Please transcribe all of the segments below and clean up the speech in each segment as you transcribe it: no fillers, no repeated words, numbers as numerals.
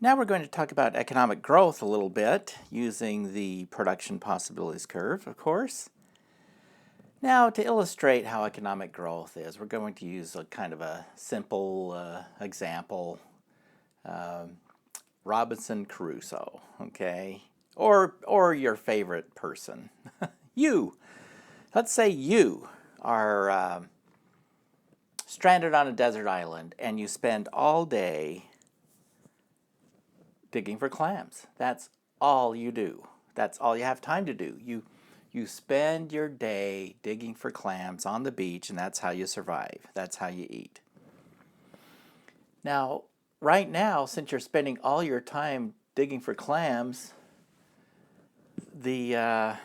Now we're going to talk about economic growth a little bit using the production possibilities curve, of course. Now, to illustrate how economic growth is, we're going to use a kind of a simple example. Robinson Crusoe, okay? Or your favorite person. You. Let's say you are stranded on a desert island and you spend all day digging for clams. That's all you do. That's all you have time to do. You spend your day digging for clams on the beach, and that's how you survive. That's how you eat. Now, right now, since you're spending all your time digging for clams, the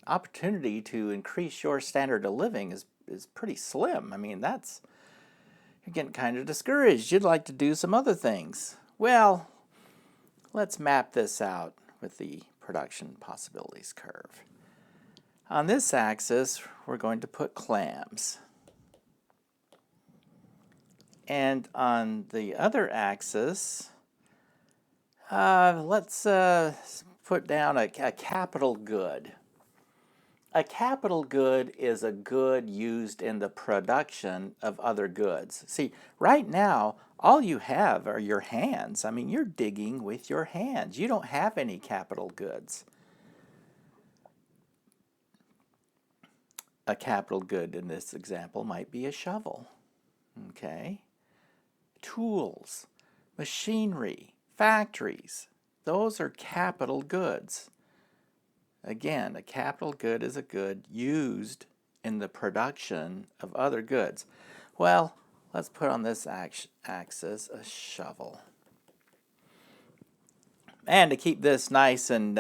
opportunity to increase your standard of living is pretty slim. I mean, you're getting kind of discouraged. You'd like to do some other things. Well, let's map this out with the production possibilities curve. On this axis, we're going to put clams. And on the other axis, let's put down a capital good. A capital good is a good used in the production of other goods. See, right now, all you have are your hands. I mean, you're digging with your hands. You don't have any capital goods. A capital good in this example might be a shovel, okay? Tools, machinery, factories, those are capital goods. Again, a capital good is a good used in the production of other goods. Well, let's put on this axis a shovel. And to keep this nice and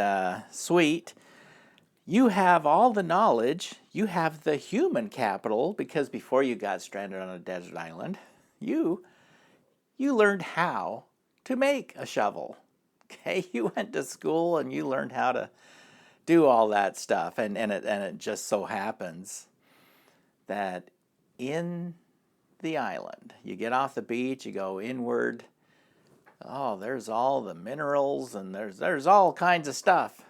sweet, you have all the knowledge, you have the human capital, because before you got stranded on a desert island, you learned how to make a shovel. Okay, you went to school and you learned how to do all that stuff, and it just so happens that in the island, you get off the beach, you go inward. Oh, there's all the minerals and there's all kinds of stuff.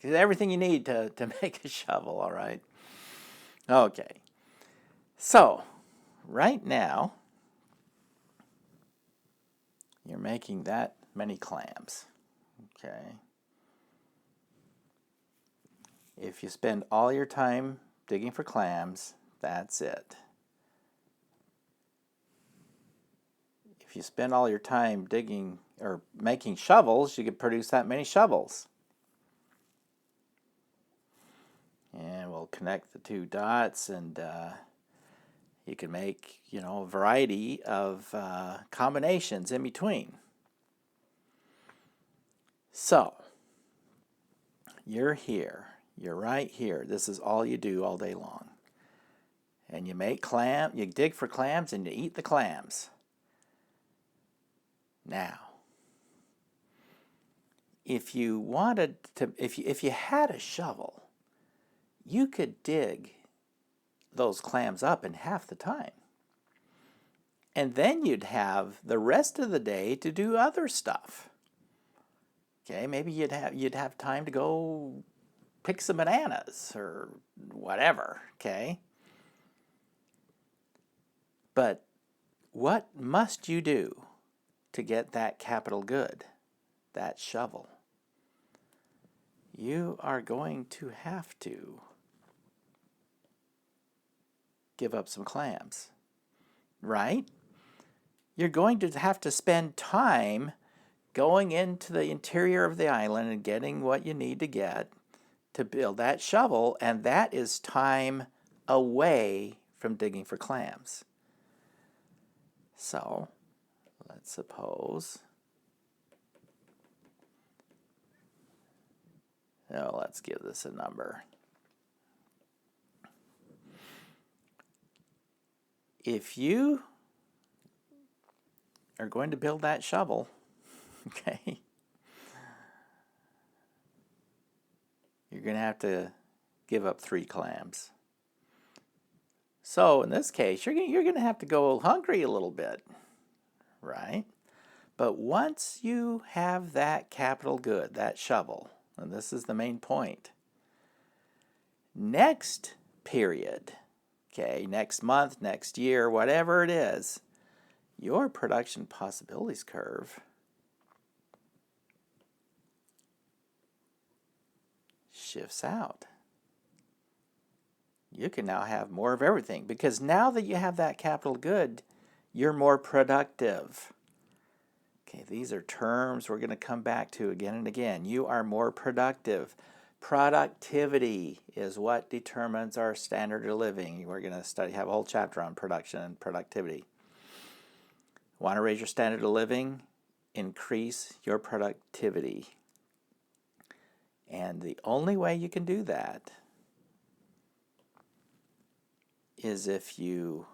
Everything you need to make a shovel, all right? Okay. So, right now, you're making that many clams, okay? If you spend all your time digging for clams, that's it. If you spend all your time digging or making shovels, you could produce that many shovels. And we'll connect the two dots, and you can make, a variety of combinations in between. So, you're here. You're right here. This is all you do all day long. And you you dig for clams and you eat the clams. Now, if you wanted to, if you had a shovel, you could dig those clams up in half the time. And then you'd have the rest of the day to do other stuff. Okay, maybe you'd have time to go pick some bananas or whatever, okay? But what must you do to get that capital good, that shovel? You are going to have to give up some clams, right? You're going to have to spend time going into the interior of the island and getting what you need to get to build that shovel, and that is time away from digging for clams. So, let's suppose, let's give this a number. If you are going to build that shovel, okay, you're going to have to give up 3 clams. So in this case, you're going to have to go hungry a little bit, right? But once you have that capital good, that shovel, and this is the main point, next period, okay, next month, next year, whatever it is, your production possibilities curve shifts out. You can now have more of everything because now that you have that capital good, you're more productive. Okay, these are terms we're going to come back to again and again. You are more productive. Productivity is what determines our standard of living. We're going to have a whole chapter on production and productivity. Want to raise your standard of living? Increase your productivity. And the only way you can do that is if you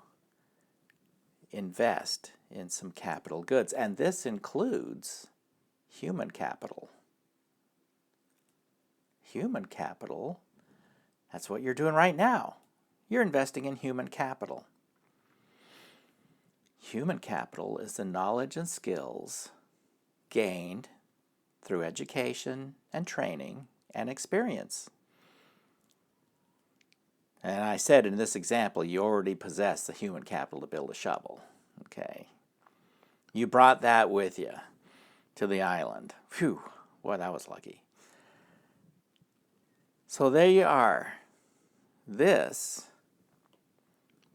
invest in some capital goods. And this includes human capital. Human capital, that's what you're doing right now. You're investing in human capital. Human capital is the knowledge and skills gained through education and training and experience. And I said in this example, you already possess the human capital to build a shovel. Okay. You brought that with you to the island. Phew, boy, that was lucky. So there you are. This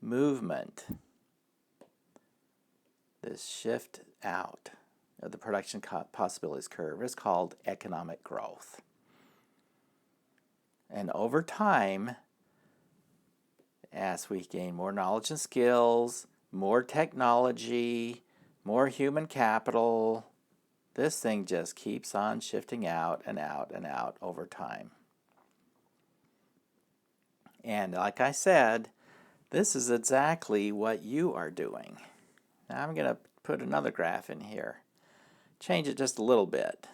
movement, this shift out of the production possibilities curve is called economic growth. And over time, as we gain more knowledge and skills, more technology, more human capital, this thing just keeps on shifting out and out and out over time. And like I said, this is exactly what you are doing. Now I'm going to put another graph in here. Change it just a little bit.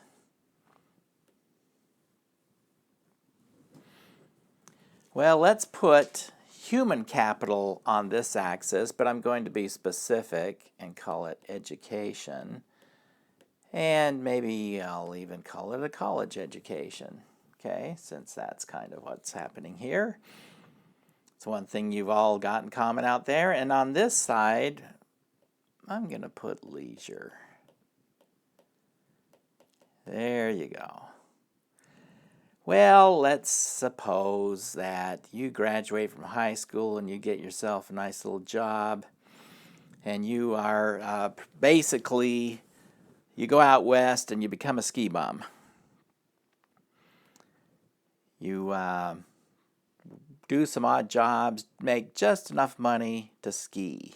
Well, let's put human capital on this axis, but I'm going to be specific and call it education. And maybe I'll even call it a college education, okay, since that's kind of what's happening here. It's one thing you've all got in common out there. And on this side, I'm going to put leisure. There you go. Well, let's suppose that you graduate from high school and you get yourself a nice little job, and you are basically, you go out west and you become a ski bum. You do some odd jobs, make just enough money to ski.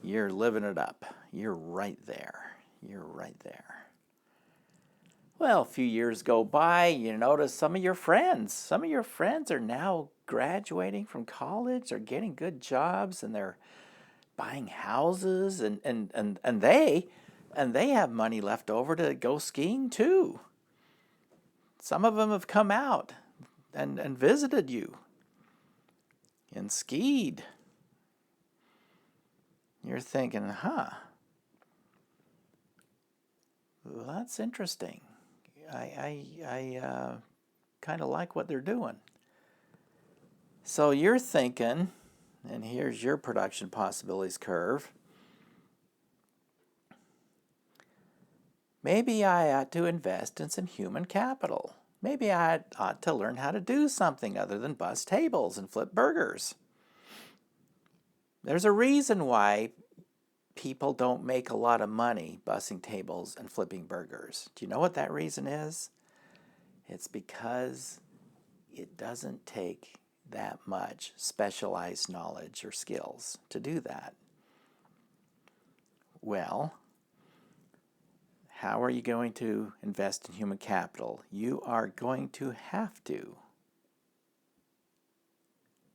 You're living it up. You're right there. You're right there. Well, a few years go by, you notice some of your friends are now graduating from college, or getting good jobs, and they're buying houses, and they have money left over to go skiing too. Some of them have come out and visited you and skied. You're thinking, well, that's interesting. I kind of like what they're doing. So you're thinking, and here's your production possibilities curve. Maybe I ought to invest in some human capital. Maybe I ought to learn how to do something other than bus tables and flip burgers. There's a reason why people don't make a lot of money bussing tables and flipping burgers. Do you know what that reason is? It's because it doesn't take that much specialized knowledge or skills to do that. Well, how are you going to invest in human capital? You are going to have to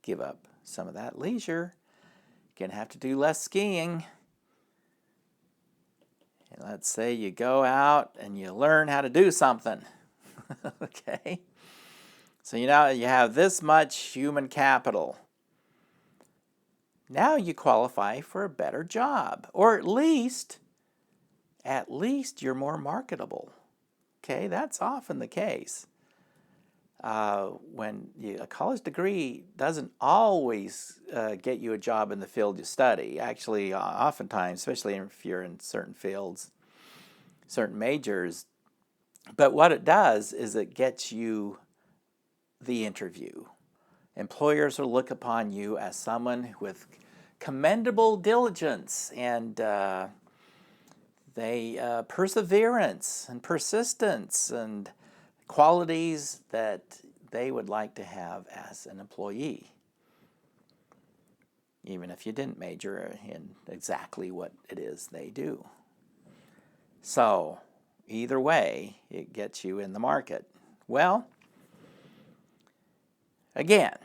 give up some of that leisure. You're going to have to do less skiing. And let's say you go out and you learn how to do something. Okay? So you have this much human capital. Now you qualify for a better job, or at least at least you're more marketable. Okay, that's often the case. A college degree doesn't always get you a job in the field you study. Actually, oftentimes, especially if you're in certain fields, certain majors, but what it does is it gets you the interview. Employers will look upon you as someone with commendable diligence and perseverance and persistence and qualities that they would like to have as an employee, even if you didn't major in exactly what it is they do. So either way, it gets you in the market. Well, again,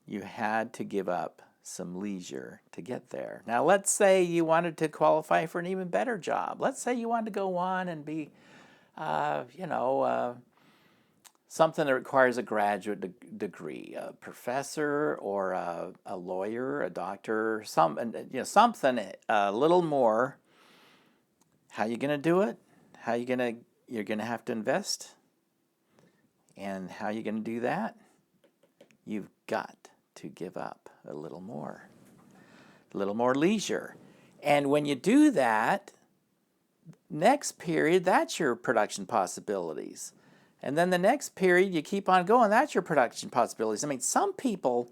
you had to give up some leisure to get there. Now, let's say you wanted to qualify for an even better job. Let's say you wanted to go on and be, something that requires a graduate degree, a professor or a lawyer, a doctor, something a little more. How are you going to do it? You're going to have to invest. And how are you going to do that? You've got to give up a little more leisure. And when you do that, next period, that's your production possibilities. And then the next period, you keep on going, that's your production possibilities. I mean, some people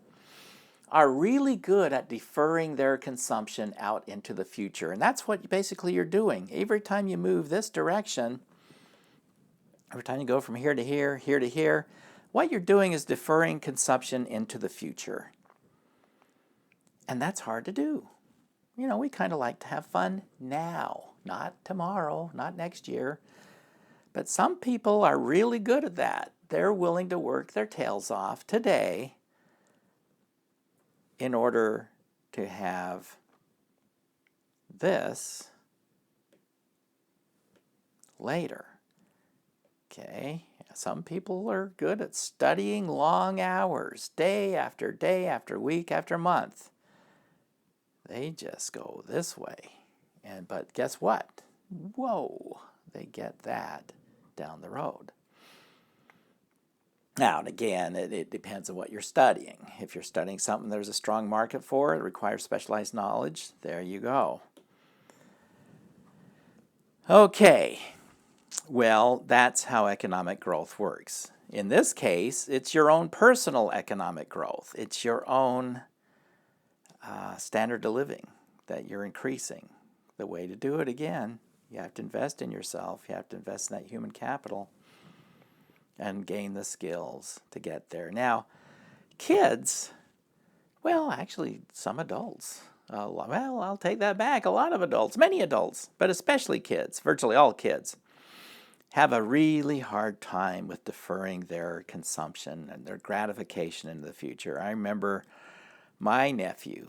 are really good at deferring their consumption out into the future. And that's what basically you're doing. Every time you move this direction, every time you go from here to here, here to here, what you're doing is deferring consumption into the future. And that's hard to do. We kind of like to have fun now, not tomorrow, not next year. But some people are really good at that. They're willing to work their tails off today in order to have this later. Okay, some people are good at studying long hours, day after day after week after month. They just go this way. But guess what? Whoa, they get that down the road. Now, and again, it depends on what you're studying. If you're studying something there's a strong market for, it requires specialized knowledge, there you go. Okay, well, that's how economic growth works. In this case, it's your own personal economic growth. It's your own standard of living that you're increasing. The way to do it, again, you have to invest in yourself. You have to invest in that human capital and gain the skills to get there. Now, kids, well, actually, some adults, I'll take that back. A lot of adults, many adults, but especially kids, virtually all kids, have a really hard time with deferring their consumption and their gratification into the future. I remember my nephew,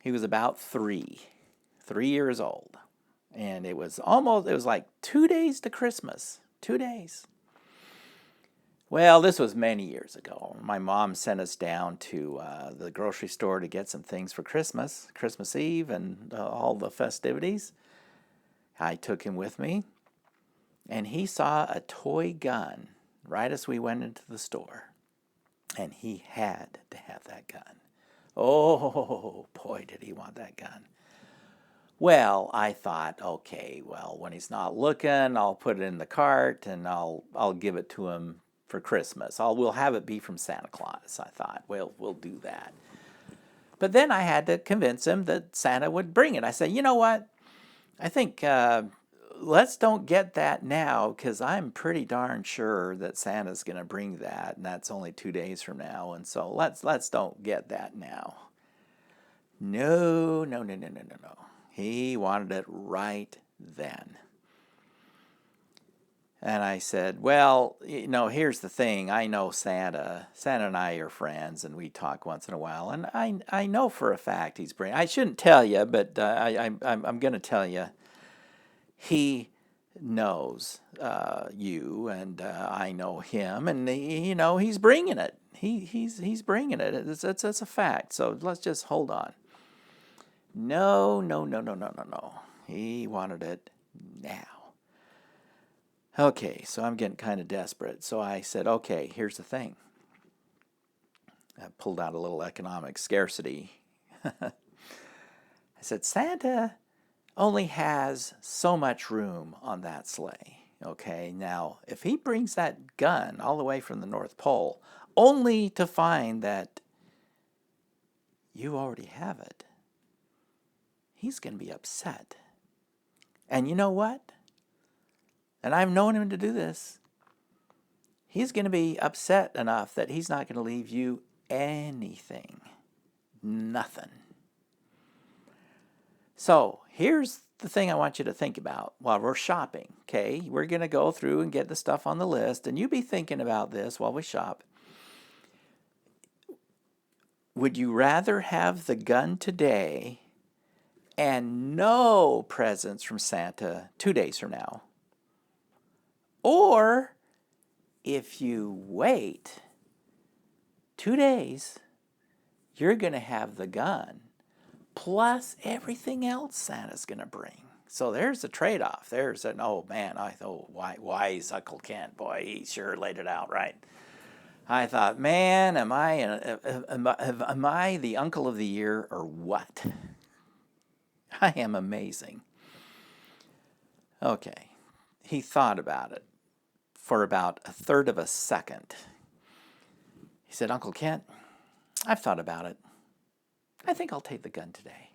he was about 3 years old, and it was like 2 days to Christmas, 2 days. Well, this was many years ago. My mom sent us down to the grocery store to get some things for Christmas Eve, and all the festivities. I took him with me, and he saw a toy gun right as we went into the store, and he had to have that gun. Oh, boy, did he want that gun. Well, I thought, okay, well, when he's not looking, I'll put it in the cart, and I'll give it to him for Christmas. We'll have it be from Santa Claus, I thought. We'll do that. But then I had to convince him that Santa would bring it. I said, you know what? I think let's don't get that now, because I'm pretty darn sure that Santa's going to bring that, and that's only 2 days from now. And so let's don't get that now. No. He wanted it right then. And I said, well, here's the thing. I know Santa. Santa and I are friends, and we talk once in a while. And I know for a fact he's bringing. I shouldn't tell you, but I'm going to tell you. He knows you, and I know him, and he's bringing it. He's bringing it. It's a fact. So let's just hold on. No. He wanted it now. Okay, so I'm getting kind of desperate. So I said, okay, here's the thing. I pulled out a little economic scarcity. I said, Santa only has so much room on that sleigh. Okay, now if he brings that gun all the way from the North Pole, only to find that you already have it, he's going to be upset. And you know what? And I've known him to do this. He's going to be upset enough that he's not going to leave you anything. Nothing. So here's the thing I want you to think about while we're shopping, okay? We're going to go through and get the stuff on the list, and you be thinking about this while we shop. Would you rather have the gun today and no presents from Santa 2 days from now? Or if you wait 2 days, you're going to have the gun plus everything else Santa's going to bring. So there's a trade-off. There's an, oh man, I thought, wise Uncle Kent, boy, he sure laid it out right. I thought, man, am I the uncle of the year or what? I am amazing. Okay, he thought about it for about a third of a second. He said, Uncle Kent, I've thought about it. I think I'll take the gun today.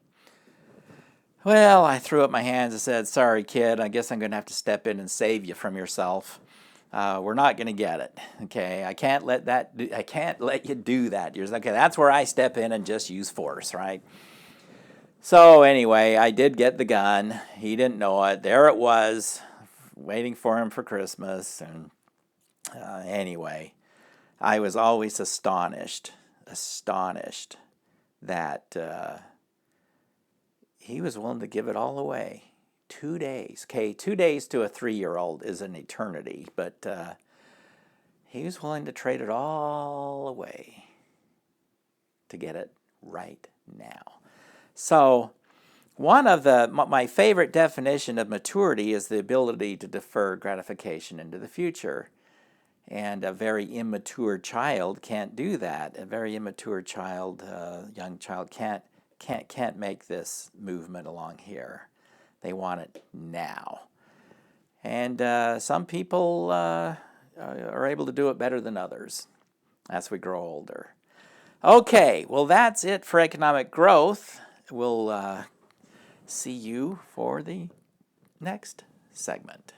Well, I threw up my hands and said, sorry, kid, I guess I'm going to have to step in and save you from yourself. We're not going to get it, okay? I can't let you do that. You're okay, that's where I step in and just use force, right? So anyway, I did get the gun. He didn't know it. There it was, waiting for him for Christmas. And anyway, I was always astonished that he was willing to give it all away. 2 days. Okay, 2 days to a 3-year-old is an eternity, but he was willing to trade it all away to get it right now. So one of my favorite definition of maturity is the ability to defer gratification into the future. And a very immature child can't do that. A very immature child, young child, can't make this movement along here. They want it now. And some people are able to do it better than others as we grow older. Okay, well, that's it for economic growth. We'll see you for the next segment.